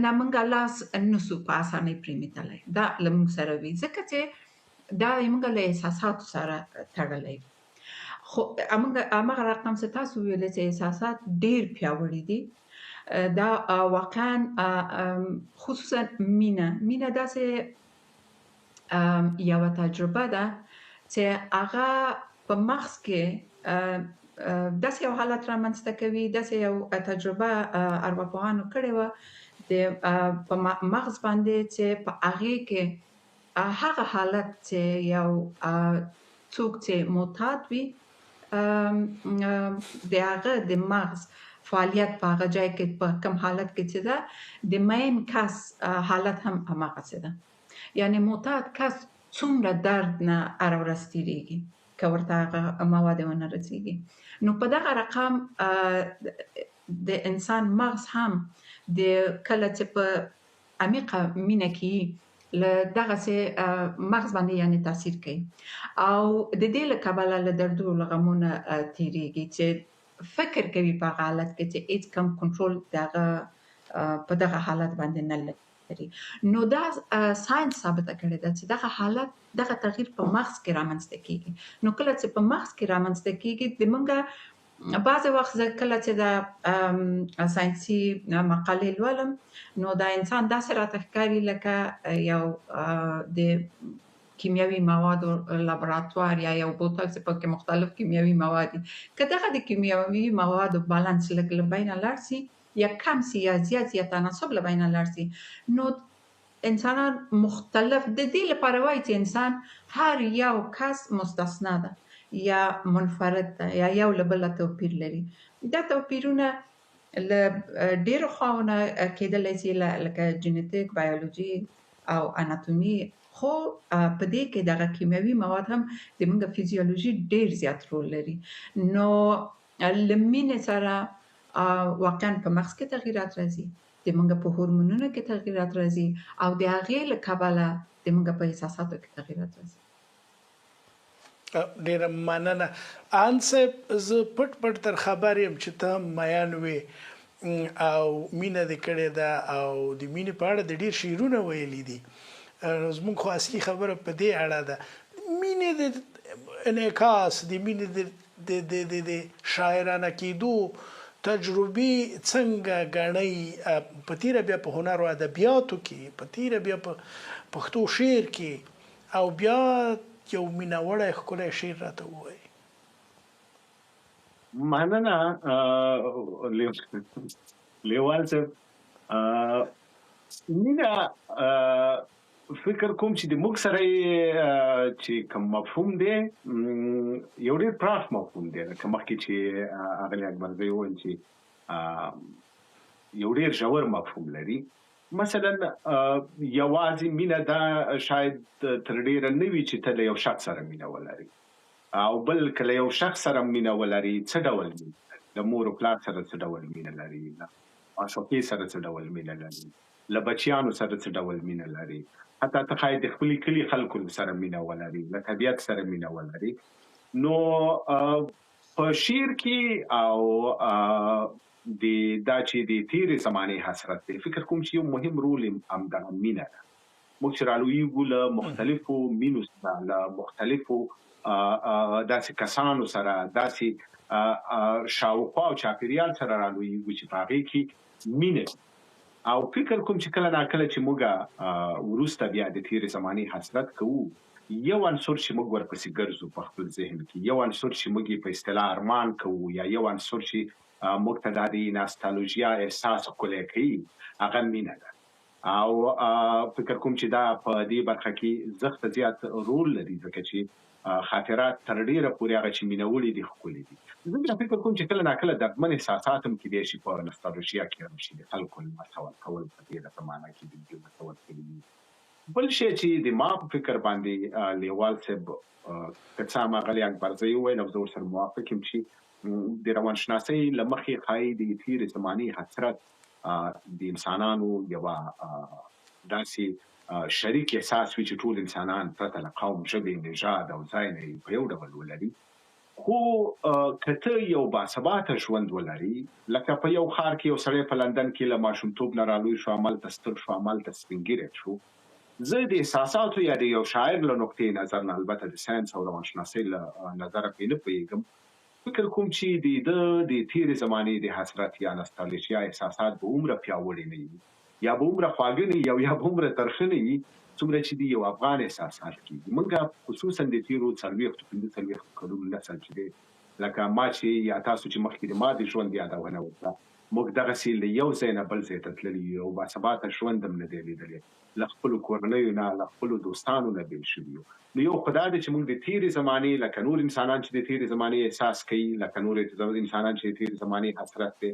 نه موږ لاس نسو په اسانۍ پرېمېدلی. دا له موږ سره وي ځکه چې دا موږ له احساساتو سره تړلی. خو همغه رقم چې تاسو ویلې چې احساسات ډېر پیاوړي دي دا واقعا خصوصا مینه داسې یوه تجربه ده چې هغه په مغز کې داسې یو حالت رامنځته کوي، داسې یو تجربه ارواپوهانو کړې وه په مغز باندې چې په هغې کې هغه حالت چې یو څوک چې معتاد وي د هغه د مغز فعالیت په هغه ځای کې په کوم حالت کې چې ده د مین کس حالت هم هماغسې ده. یعنې معتاد کس څومره درد نه هره ورځ تېرېږي که ورته هغه مواد ونه رسېږي. نو په دغه رقم د انسان مغز هم د کله چې په عمیقه مینه کې له دغسې مغز باندې یعنې تاثیر کوي او د دې له کبله له دردو له غمونه تېرېږي چې فکر کوي په هغه حالت کې چې هېڅ کم کنټرول د هغه په دغه حالت باندې نه لري. نو دا ساینس ثابته کړې ده چې دغه حالت دغه تغییر په مغز کې رامنځته کېږي. نو کله چې په مغز کې رامنځته کېږي د موږ بعضې وخت زه کله چې د ساینسي مقالې لولم نو دا انسان داسې راته ښکاري لکه یو د کیمیاوي موادو لابراتوار یا یو بوتل چې پکې مختلف کیمیاوي مواد دي. که دغه د کیمیاوي موادو بالانس لږ له بینه لاړ شي یا کم شي یا زیات تناسب له بینه لاړ شي نو انسانان مختلف د دې لپاره وایي چې انسان هر یو کس مستثنا ده یا منفرد ده یا یو له بله توپیر لري. دا توپیرونه له ډېرو خواونه کېدلی شي لکه جینیتیک، بیولوژي او اناتومي، خو په دې کې دغه کیمیاوي مواد هم د موږ فزیولوژي ډېر زیات رول لري. نو له مینې سره واقعا په مغز کې تغییرات راځي، د موږ په هورمونونو کې تغییرات راځي او د هغې له کبله د موږ په احساساتو کې تغییرات راځي.
ډېره مننه. ان صاحب زه پټ پټ تر خبر یم چې ته میان وې او مینه دې کړې ده او د مینې په اړه د ډېر شعرونه ویلي دي. زموږ خو اصلي خبره په دې اړه ده، مینې د انعکاس د مینې د شاعرانه کېدو تجربې څنګه ګڼئ په تیره بیا په هنر او ادبیاتو کې، په تیره بیا په پښتو شعر کې او بیا یو مینهوړی ښکلی شعر راته ووایي.
مننه لیوال صاحب. مینه فکر کوم چې د موږ سره چې کوم مفهوم دی یو ډېر پراخ مفهوم دی، لکه مخکې چې اغلې اکبرزی وویل چې یو ډېر ژور مفهوم لري. مثلا یوازې مینه دا شاید تر ډېره نه وي چې ته له یو شخص سره مینه ولري، او بل که له یو شخص سره مینه ولري څه ډول مینه لري، له مور او پلار سره څه ډول مینه لري، له عاشقۍ سره څه ډول مینه لري، له بچیانو سره څه ډول مینه لري، حتی ته ښایي د خپلې کلي خلکو سره مینه ولري، له طبیعت سره مینه ولري. نو په شعر کې او دا چې د تېرې زمانې حسرت دی، فکر کوم چې یو مهم رول همدغه مینه ده. موږ چې رالویږو له مختلفو مینو سره، له مختلفو داسې کسانو سره، داسې شاوخوا او چاپېریال سره رالویږو چې په هغې کې مینه او فکر کوم چې کله ناکله چې موږ وروسته بیا د تېرې زمانې حسرت کوو، یو عنصر چې موږ ورپسې ګرځو په خپل ذهن کې، یو عنصر چې موږ په اصطلاح ارمان کوو، یا یو عنصر چې موږ ته دا د ناستالژیا احساس ښکلی کوي، هغه مینه ده. او فکر کوم چې دا په دې برخه کې زښته زیات رول لري، ځکه چې خاطرات تر ډېره پورې هغه چې مینوړي دي ښکلي دي. زه بیا فکر کوم چې کله ناکله دردمن احساسات هم کیدای شي په ناستالژیا کې راشي، د خلکو لمسه ورکول په تېره زمانه کې د دوی لمسه ورکړي دي. بل شی چې د ما په فکر باندې لیوال صاحب که څه هم هغه اکبرزی وویل او زه ورسره موافق یم چې د روانشناسۍ له مخې ښایي د تېرې زمانې حسرت د انسانانو یوه داسې شریک احساس وي چې ټول انسانان پرته له قوم، ژبې، نژاد او ځای نه په یو ډول ولري. خو که ته یو باثباته ژوند ولري، لکه په یو ښار کې یو سړی په لندن کې له ماشومتوب نه رالوی شو، همالته ستر شو، همالته سپین ږیری شو. زه د احساساتو یا د یو شاعر له نقطې نظر نه، البته د ساینس او روانشناسۍ له نظره پرې نه پوهېږم، فکر کوم چې د تېرې زمانې د حسرت یا ناستالژیا احساسات به هومره پیاوړي نه وي، یا به هومره خواږه نه وي، یا به هومره ترخه نه وي څومره چې د یو افغان احساسات کېږي. موږ خصوصا د تېرو 40-45 کلونو نسل چې دی، لکه ما چې یا تاسو چې مخکې د ما د ژوند یادونه وکړه، موږ دغسې له یو ځای نه بل ځای ته تللي یو، او باثباته ژوند هم نه دی لیدلی، له خپلو کورنیو نه، له خپلو دوستانو نه بېل شوي یو. نو یو خو دا دی چې موږ د تېرې زمانې لکه نور انسانان چې د تېرې زمانې احساس کوي، لکه نور انسانان چې د تېرې زمانې حسرت دی،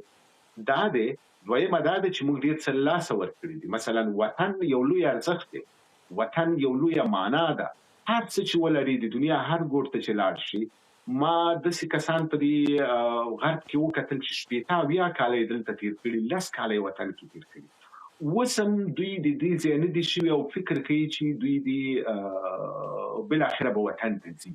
دا دی. دویمه دا ده چې موږ ډېر څه له لاسه ورکړي دي. مثلا وطن یو لوی ارزښت دی، وطن یو لویه معنا ده. هر څه چې ولري د دنیا هر ګوټ ته چې لاړ شي، ما داسې کسان په دې غرب کې وکتل چې 80-80 کاله یې دلته تېر کړي، 10 کاله یې وطن کې تېر کړي، اوس هم دوی د دې ځای نه دي شوي او فکر کوي چې دوی د بالاخره به وطن ته ځي،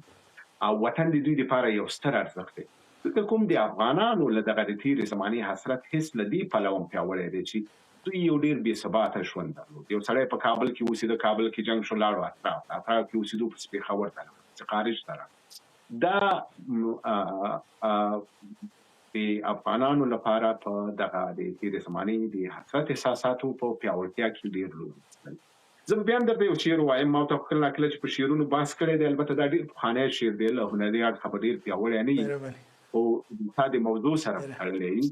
او وطن د دوی دپاره یو ستر ارزښت دی. فکر کوم د افغانانو له دغه د تېرې زمانې حسرت هېڅ له دې پلوه هم پیاوړی دی چې دوی یو ډېر بې ثباته ژوند درلود. یو سړی په کابل کې اوسېده، کابل کې جنګ شو، لاړو اطراف کې اوسېدو، پس پېښور ته راغلو، خارج ته راغلو. دا د افغانانو لپاره په دغه د تېرې زمانې د حسرت احساساتو په پیاوړتیا کې ډېر لوی رول. زه بیا هم درته یو شعر ووایم. ما ورته کله ناکله چې په شعرونو بحث کړی دی، البته دا ډېر پخوانی شعر دی، له هنري اړخه به ډېر پیاوړی نه وي، خو تا د موضوع سره تړلی وي.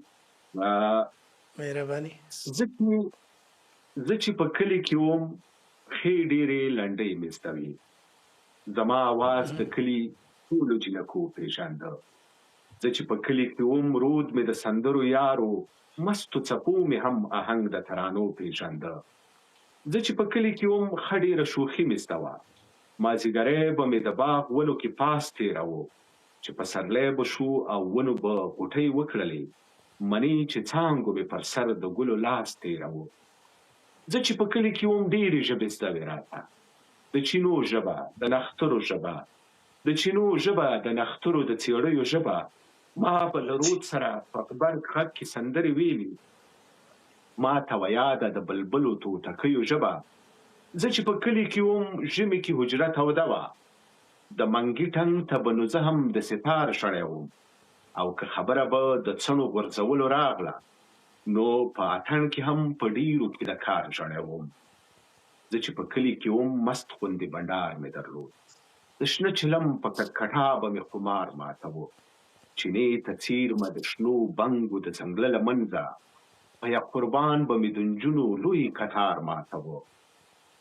مهرباني.
زه چې په کلي کې وم، ښې ډېرې لنډۍ مې زده وي، زما اواز د کلي ټولو جنکو پېژانده. زه چې په کلي کې وم، رود مې د سندرو یارو، مستو څپو مې هم آهنګ د ترانو پېژانده. زه چې په کلي کې وم، ښه ډېره شوخي مې زده وه، مازدیګری به مې د باغ ونو کې پاس تېروو، چې پسرلی به شو او ونو به غوټۍ وکړلې، منې چې څانګو مې پر سر د ګلو لاس تېروو. زه چې په کلي کې وم، ډېرې ژبې زده وې راته، د چینو ژبه، د نښترو ژبه، د چینو ژبه، د نښترو د څېړیو ژبه. ما به له رود سره په غبرګ غږ کې سندرې ویلي، ما ته ویاده د بلبلو توتکیو ژبه. زه چې په کلي کې وم، ژمي کې حجره توده وه، د منګي ټنګ ته به نو زه هم د ستار شړی وم، او که خبره به د څڼو غورځولو راغله، نو په اتڼ کې هم په ډیرو کې د کار ژړی وم. زه چې په کلي کې وم، مست غوندې بنډار مې درلود، د شنه چلم په کټکټا به مې خمار ماتوو، چینې ته څیرمه د شنو بنګو د ځنګله له منځه، په یک قربان به مې د نجونو لوی کتار ماتوو.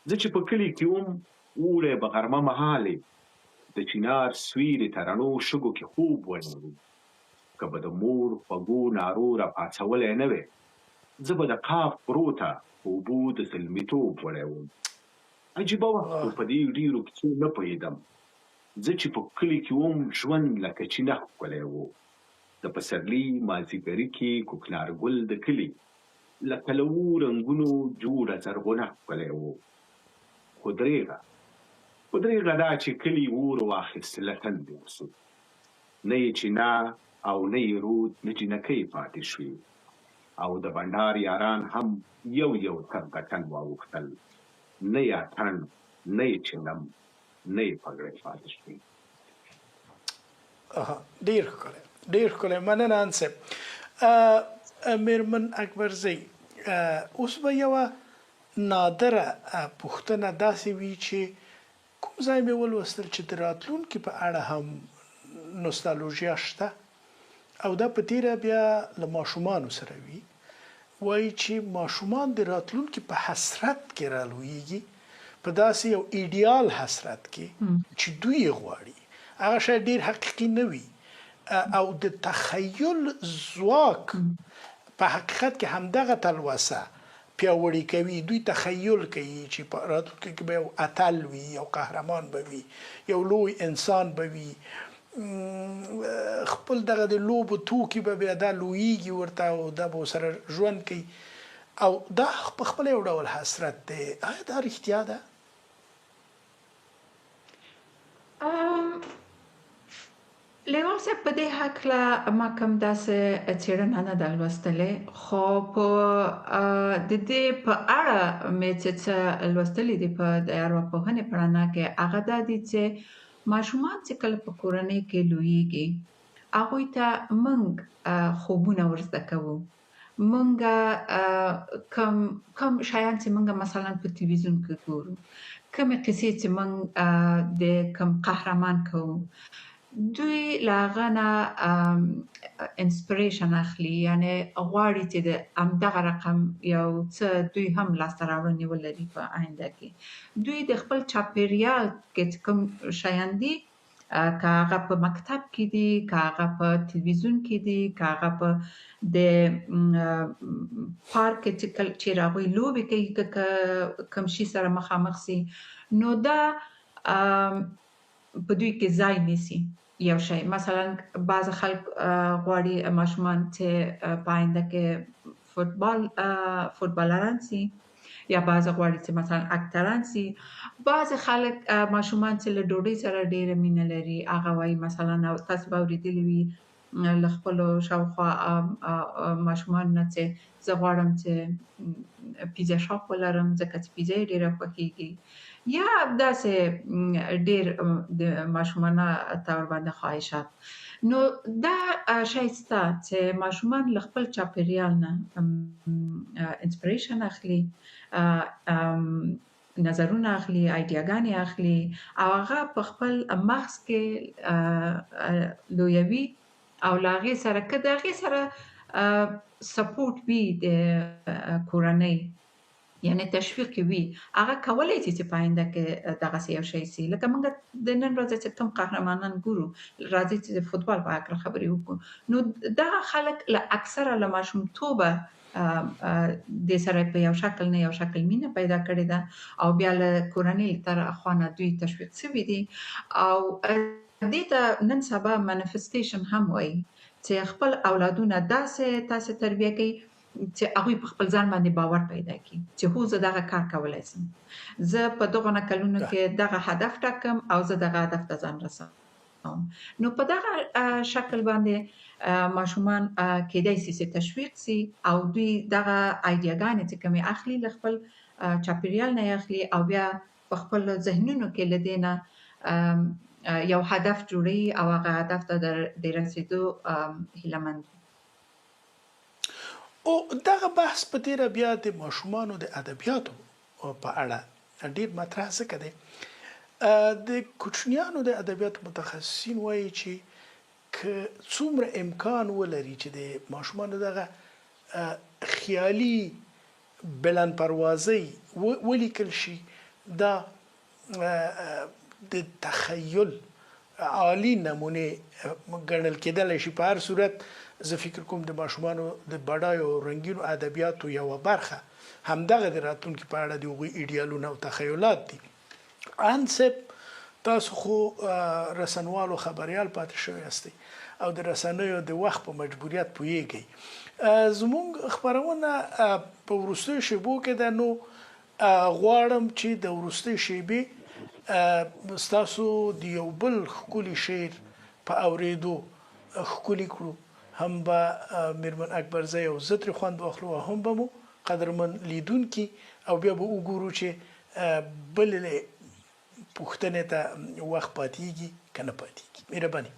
زه چې په کلي کې وم، اوړی به غرمه مهالې د چینار سویرې ته رڼو شګو کې خوب ونیوم، که به د مور خوږو نارو راپاڅولی نه وی، زه به د قاف غرو ته په اوبو د زلمیتوب وړی وم. عجیبه وه، خو په دې ډېرو کیسو نه پوهېدم. زه چې په کلي کې وم، ژوند لکه چینه ښکلی و، د پسرلي مازدیګري کې کوکنار ګل د کلي لکه له اوو رنګونو جوړه زرغونه ښکلی و. خو درېغه دا چې کلي اور واخیست، له تندې وسو، نه یې چینه او نه یې رود نه جینکۍ پاتې شوې، او د بنډار یاران هم یو یو تربتن واوښتل، نه یې اتڼ نه یې چلم نه یې پګړۍ پاتې شوې.
ډېر ښکلی، ډېر ښکلی. مننه انصب. میرمن اکبرزۍ، اوس به یوه نادره پوښتنه داسې وي چې کوم ځای مې ولوستل چې د راتلونکي په اړه هم نوستالژیا شته، او دا په تیره بیا له ماشومانو سره وي. وایي چې ماشومان د راتلونکي په حسرت کې رالویږي، په داسې یو ایډیال حسرت کې چې دوی یې غواړي، هغه شاید ډېر حقیقي نه وي، او د تخیل ځواک په حقیقت کې همدغه تلوسه پیاوړی کوي. دوی تخیل کوي چې په راتلونکي کې به یو اتل وي، یو قهرمان به وي، یو لوی انسان به وي، خپل دغه د لوبو توکي به بیا دا لویږي ورته، او دا به ورسره ژوند کوي، او دا په خپله یو ډول حسرت دی. آیا دا رښتیا ده؟
لیوان صاحب، په دې هکله ما کوم داسې څېړنه نه ده لوستلې، خو په د دې په اړه مې څه لوستلي دي په د ارواپوهنې په رڼا کې، هغه دا دي چې ماشومان چې کله په کورنۍ کې لویږي، هغوی ته موږ خوبونه ورزده کوو، موږ کوم شیان چې موږ مثلا په تلویزیون کې ګورو، کومې قصې چې موږ د کوم قهرمان کوو، دوی له هغه نه انسپریشن اخلي، یعنې غواړي چې د همدغه رقم یو څه دوی هم لاسته راوړنې ولري په آینده کې. دوی د خپل چاپېریال کې چې کوم شیان دي، که هغه په مکتب کې دي، که هغه په تلویزیون کې دي، که هغه په د پارک کې چې چیرې هغوی لوبې کوي، که کوم شي سره مخامخ سي، نو دا په دوی کې ځای نیسي یو شی. مثلا بعض خلک غواړي ماشومان چې په آینده کې فوتبالران سي، یا بعض غواړي چې مثلا اکټران سي. بعض خلک ماشومان چې له ډوډۍ سره ډېره مینه لري، هغه وایي مثلا تاسو به اورېدلي وي له خپلو شاوخوا ماشومانو نه چې زه غواړم چې پیزا شاپ ولرم ځکه چې پیزا یې ډېره خوښېږي، یا داسې ډېر د ماشومانه طور باندې خواهشات. نو دا شی شته چې ماشومان له خپل چاپېریال نه انسپریشن اخلي، نظرونه اخلي، آیډیاګانې اخلي، او هغه په خپل مغز کې لویوي، او له هغې سره که د هغې سره سپورټ وي د کورنۍ، یعنې تشویق وي، هغه کولی شي چې په آینده کې دغسې یو شی سي. لکه موږ د نن ورځې چې کوم قهرمانان ګورو، راځئ چې د فوټبال په هکله خبرې وکړو، نو دغه خلک اکثره له ماشومتوبه د سره په یو شکل نه یو شکل مینه پیدا کړې ده، او بیا له کورنۍ تر خوا نه دوی تشویق شوي دي. او دې ته نن سبا منفسټیشن هم وایي، چې خپل اولادونه داسې تاسې تربیه کوي چې هغوی په خپل ځان باندې باور پیدا کړي چې هو زه دغه کار کولی شم، زه په دغو کلونو کې دغه هدف ټاکم او زه دغه هدف ته ځان رسوم. نو په دغه شکل باندې ماشومان کېدای شي چې تشویق سي، او دوی دغه آیډیاګانې چې کومې اخلي له خپل چاپېریال نه اخلي، او بیا په خپل ذهنونو کې له دې نه یو هدف جوړوي، او هغه هدف ته د رسېدو هیله مند وي.
او دغه بحث په تیره بیا د ماشومانو د ادبیاتو په اړه ډېر مطرح ځکه دی. د کوچنیانو د ادبیاتو متخصصین وایي چې که څومره امکان ولري چې د ماشومانو دغه خیالي بلند پروازۍ ولیکل شي، دا د تخیل عالی نمونه ګڼل کېدلی شي. په هر صورت زه فکر کوم د ماشومانو د بډایو رنګینو ادبیاتو یوه برخه همدغه د راتلونکي په اړه د هغوی ایډیالونه او تخیلات دي. انصب تاسو خو رسنوالو خبریال پاتې شوي یاستئ او د رسنیو د وخت په مجبوریت پوهیږئ. زموږ خپرونه په وروستیو شیبو کې ده، نو غواړم چې د وروستۍ شیبې ستاسو د یو بل ښکلي شعر په اورېدو ښکلي کړو. هم به میرمن اکبرزی او زه ترې خوند واخلو، او هم به مو قدرمن لیدونکي، او بیا به وګورو چې بلې پوښتنې ته وخت پاتېږي که نه پاتېږي. مهرباني.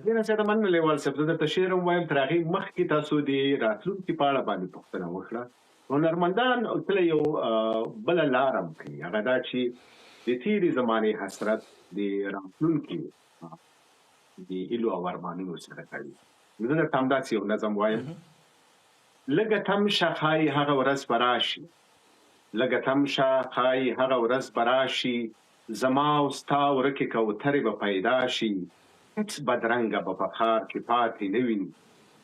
ډېره زیاته مننه لیوال صاحب. زه درته شعر هم وایم، تر هغې مخکې تاسو د راتلونکي په اړه باندې پوښتنه وکړه. هنرمندان کله یو بله لاره هم کوي، هغه دا چې د تېرې زمانې حسرت د راتلونکي د هیلو او ارمانونو سره کوي. زه درته همداسې یو نظم وایم: لږه تم شه ښایي هغه ورځ به راشي، لږه تم شه ښایي هغه ورځ به راشي، زما او ستا ورکې کوترې به پیدا شي، هېڅ بدرنګه به په ښار کې پاتې نه وي،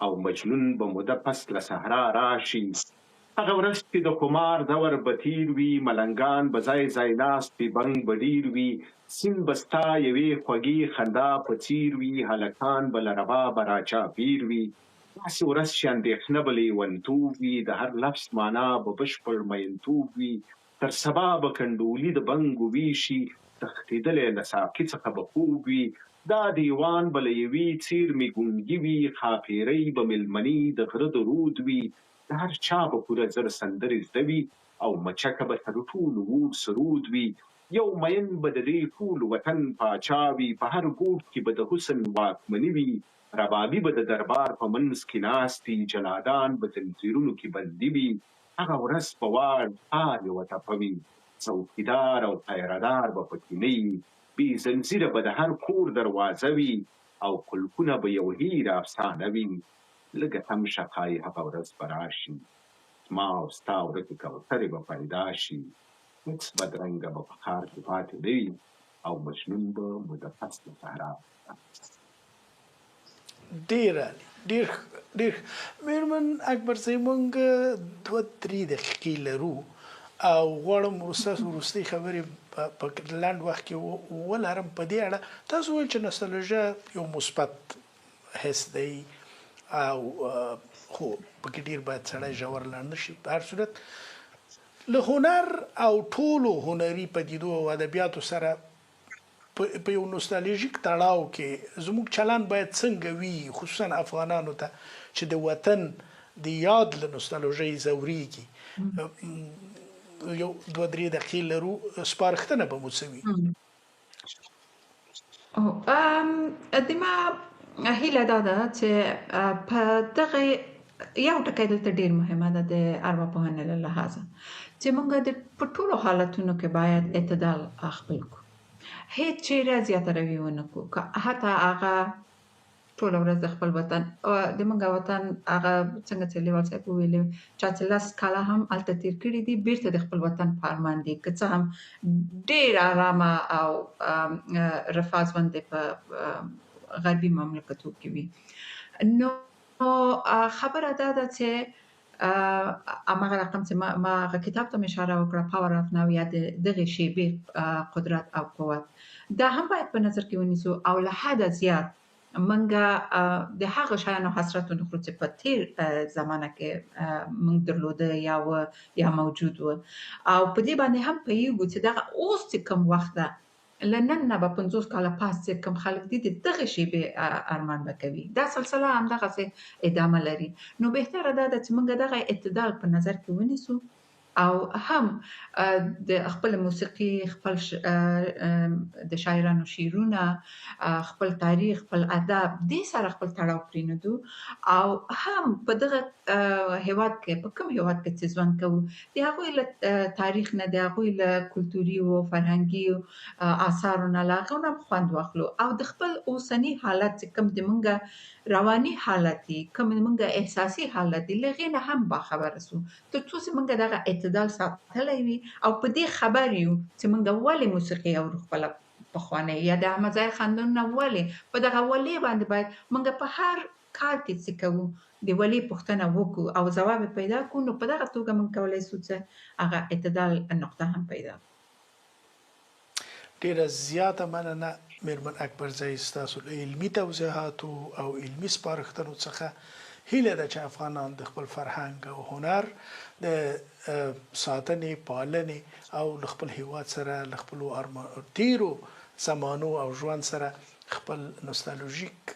او مجنون به موده پس له صحرا راشي. هغه ورځ چې د خمار دور به تیر وي، ملنګان به ځای ځای ناست وي، بنګ به ډیر وي، سیند به ستا یوې خوږې خندا په څیر وي، هلکان به له ربابه راچاپیر وي. داسې ورځ چې اندېښنه به لیونتوب وي، د هر لفظ معنا به بشپړ مینتوب وي، تر سبا به کنډولي د بنګو ویشي، تښتېدلی له ساقي څخه به خوب وي، دا دیوان به له یوې څیرمې ګونګي وي، ښاپېرۍ به مېلمنې د غره د رود وي، د هر چا به پوره زر سندرې زده وي، او مچکه به تر ټولو اور سرود وي، یو مین به د دې ټول وطن پاچا وي، په هر ګوټ کې به د حسن واکمني وي، ربابي به د دربار په منځ کې ناست وي، جلادان به زنځیرونو کې بندي وي، هغه ورځ به واړ ښار یوه تپه وي، څوکیدار او پیره دار به پکې نه وي، بې زنځیره به د هر کور دروازه وي او قلفونه به یو هیر افسانه وي. لږه هم شقایي هغه ورځ به راشي، زما او ستا ورکې کوترې به پیدا شي. هېڅ بدرنګه به په ښار کې پاتې نه وي او مجنون به مو د پس د صحرا.
ډېر عالي، ډېر مېرمن اکبر صاحب، موږ 2-3 دقیقې لرو او غواړم ستاسو وروستۍ خبرې په لنډ وخت کې ولرم په دې اړه. تاسو وویل چې نوستالژیا یو مثبت حس دی او خو پکې ډېر باید سړی ژور لاړ نه شي. په هر صورت له هنر او ټولو هنري پدیدو او ادبیاتو سره په یو نوستالژیک تړاو کې زموږ چلند باید څنګه وي، خصوصا افغانانو ته چې د وطن د یاد له نوستالژۍ ځورېږي. یو 2-3 دقیقې لرو، سپارښتنه به مو څه وي؟
د ما هیله دا ده چې په دغه یو ټکی دلته ډېر مهمه ده د ارواپوهنې له لحاظه چې موږ په ټولو حالتونو کې باید اعتدال خپل کړو. هیڅ چیرې زیاته روي ونه کړو، که حتی هغه ټوله ورځ د خپل وطن د موږ وطن هغه څنګه چې لیوال صاحب وویلې چا چې 10 کاله هم هلته تېر کړي دي بیرته د خپل وطن په ارمان دي، که څه هم ډېر ارامه او رفاه ژوند په غربي مملکتو کې وي. نو خبره دا ده چې هماغه رقم چې ما هغه کتاب ته مې اشاره وکړه، پاور اف ناو، یا د دغې شیبې قدرت او قوت، دا هم باید په نظر کې ونیسو او له حده زیات منګه د هغه شیانو حسرت ونه کړو چې په تېر زمانه کې موږ درلوده یا موجود و، او په دې باندې هم پوهېږو چې دغه اوس چې کوم وخت ده له نن نه به 50 کاله پاس چې کوم خلک دي د دغې شیبې ارمان به کوي. دا سلسله همدغسې ادامه لري. نو بهتره دا ده چې موږ دغه اعتدال په نظر کې ونیسو او هم د خپل موسیقي، خپل د شاعرانو شعرونه، خپل تاریخ، خپل ادب دې سره خپل تړاو پرېنږدو او هم په دغه هېواد کې، په کوم هېواد کې چې ژوند کوو، د هغوی له تاریخ نه، د هغوی له کلتوري او فرهنګي آثارو نه، له هغو نه خوند واخلو او د خپل اوسني حالت چې کوم د موږ رواني حالت دي، کوم موږ احساسي حالت دي، له هغې نه هم باخبره سو، تر څو چې موږ دغه اعتدال ساتلی وي او په دې خبر یو چې موږ ولې موسیقي اورو خپله پخوانۍ، یا د احمد ظاهر خندانونه ولې، په دغه ولې باندې باید موږ په هر کار کې چې کوو د ولې پوښتنه وکړو او ځواب یې پیدا کړو. نو په دغه توګه موږ کولی سو چې هغه اعتدال نقطه هم پیدا کړو.
ډېره زیاته مننه مېرمن اکبرزۍ، ستاسو له علمي توضیحاتو او علمي سپارښتنو څخه. هیله ده چې افغانان د خپل فرهنګ او هنر د ساتنې، پالنې او له خپل هیواد سره، له خپلو تیرو زمانو او ژوند سره خپل نوستالژیک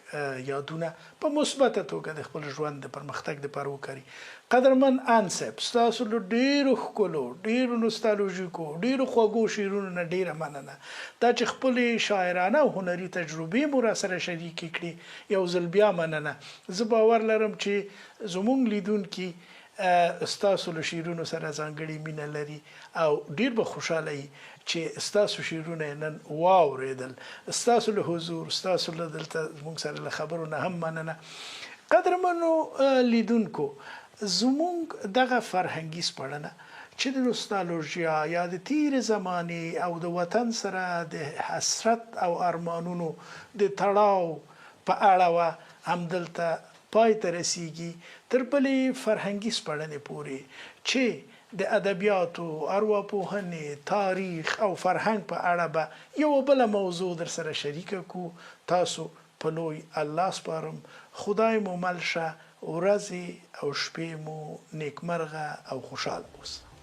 یادونه په مثبته توګه د خپل ژوند د پرمختګ لپاره وکړي. قدرمن انصب، ستاسو له ډېرو ښکلو، ډېرو نوستالژیکو، ډېرو خوږو شعرونو نه ډېره مننه. دا چې خپلې شاعرانه او هنري تجربې مو راسره شریکې کړي، یو ځل بیا مننه. زه باور لرم چې زموږ لیدونکي ستاسو له شعرونو سره ځانګړې مینه لري او ډېر به خوشحاله وي چې ستاسو شعرونه نن واورېدل. ستاسو له حضور، ستاسو له دلته زموږ سره له خبرو نه هم مننه. قدرمنو لیدونکو، زموږ دغه فرهنګي سپړنه چې د نوستالژیا یا د تیرې زمانې او د وطن سره د حسرت او ارمانونو د تړاو په اړه وه، همدلته پای ته رسیږي، تر بلې فرهنګي سپړنې پورې چې د ادبیاتو، ارواپوهنې، تاریخ او فرهنګ په اړه به یوه بله موضوع در سره شریکه کړو. تاسو په لوی الله سپارم. خدای مو مل شه، ورځې او شپې مو نیکمرغه او خوشحاله اوسه.